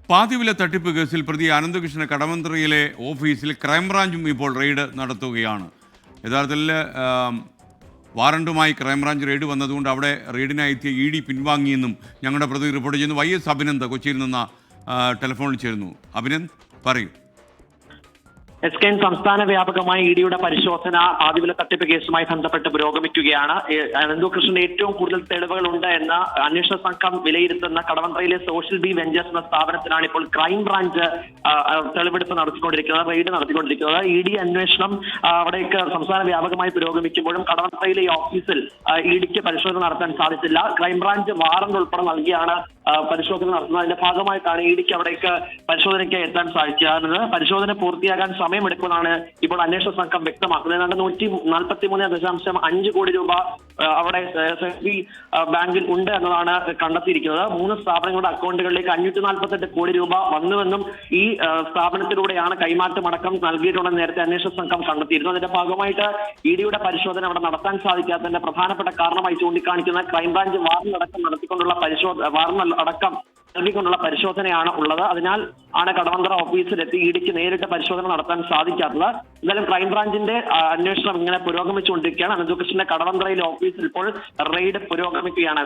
പാതിവില തട്ടിപ്പ് കേസിൽ പ്രതി അനന്തകൃഷ്ണ കടവന്ത്രയിലെ ഓഫീസിൽ ക്രൈംബ്രാഞ്ചും ഇപ്പോൾ റെയ്ഡ് നടത്തുകയാണ്. യഥാർത്ഥത്തിൽ വാറണ്ടുമായി ക്രൈംബ്രാഞ്ച് റെയ്ഡ് വന്നതുകൊണ്ട് അവിടെ റെയ്ഡിനായി എത്തിയ ഇ ഡി പിൻവാങ്ങിയെന്നും ഞങ്ങളുടെ പ്രതി റിപ്പോർട്ട് ചെയ്യുന്നു. YS അഭിനന്ദ് കൊച്ചിയിൽ നിന്ന് ടെലിഫോണിൽ ചേരുന്നു. അഭിനന്ദ് പറയൂ. SKN സംസ്ഥാന വ്യാപകമായി ഇഡിയുടെ പരിശോധന ആദിവില തട്ടിപ്പ് കേസുമായി ബന്ധപ്പെട്ട് പുരോഗമിക്കുകയാണ്. അനന്തകൃഷ്ണന് ഏറ്റവും കൂടുതൽ തെളിവുകളുണ്ട് എന്ന അന്വേഷണ സംഘം വിലയിരുത്തുന്ന കടവന്ത്രയിലെ സോഷ്യൽ ബി വെഞ്ചേഴ്സ് എന്ന സ്ഥാപനത്തിലാണ് ഇപ്പോൾ ക്രൈംബ്രാഞ്ച് തെളിവെടുപ്പ് നടത്തിക്കൊണ്ടിരിക്കുന്നത്, റെയ്ഡ് നടത്തിക്കൊണ്ടിരിക്കുന്നത്. ഇഡി അന്വേഷണം അവിടേക്ക് സംസ്ഥാന വ്യാപകമായി പുരോഗമിക്കുമ്പോഴും കടവന്ത്രയിലെ ഈ ഓഫീസിൽ ഇഡിക്ക് പരിശോധന നടത്താൻ സാധിച്ചില്ല. ക്രൈംബ്രാഞ്ച് വാറന്റ് ഉൾപ്പെടെ നൽകിയാണ് പരിശോധന നടത്തുന്നത്. അതിന്റെ ഭാഗമായിട്ടാണ് ഇഡിക്ക് അവിടേക്ക് പരിശോധനയ്ക്ക് എത്താൻ സാധിച്ചത്. പരിശോധന പൂർത്തിയാകാൻ സമയമെടുക്കുമെന്നാണ് ഇപ്പോൾ അന്വേഷണ സംഘം വ്യക്തമാക്കുന്നത്. ഏതാണ്ട് 143.5 കോടി രൂപ അവിടെ ബാങ്കിൽ ഉണ്ട് എന്നതാണ് കണ്ടെത്തിയിരിക്കുന്നത്. 3 സ്ഥാപനങ്ങളുടെ അക്കൗണ്ടുകളിലേക്ക് 548 കോടി രൂപ വന്നുവെന്നും ഈ സ്ഥാപനത്തിലൂടെയാണ് കൈമാറ്റമടക്കം നൽകിയിട്ടുണ്ടെന്ന് നേരത്തെ അന്വേഷണ സംഘം കണ്ടെത്തിയിരുന്നു. അതിന്റെ ഭാഗമായിട്ട് ഇഡിയുടെ പരിശോധന അവിടെ നടത്താൻ സാധിക്കാത്തതിന്റെ പ്രധാനപ്പെട്ട കാരണമായി ചൂണ്ടിക്കാണിക്കുന്ന ക്രൈംബ്രാഞ്ച് വാറന്റ് അടക്കം നൽകിക്കൊണ്ടുള്ള പരിശോധനയാണ് ഉള്ളത്. അതിനാൽ ആണ് കടവന്ത്ര ഓഫീസിലെത്തി ഇഡിക്ക് നേരിട്ട് പരിശോധന നടത്താൻ സാധിക്കാത്തത്. എന്തായാലും ക്രൈംബ്രാഞ്ചിന്റെ അന്വേഷണം ഇങ്ങനെ പുരോഗമിച്ചുകൊണ്ടിരിക്കുകയാണ്. അനന്തകൃഷ്ണന്റെ കടവന്ത്രയിലെ ഓഫീസിൽ ഇപ്പോൾ റെയ്ഡ് പുരോഗമിക്കുകയാണ്.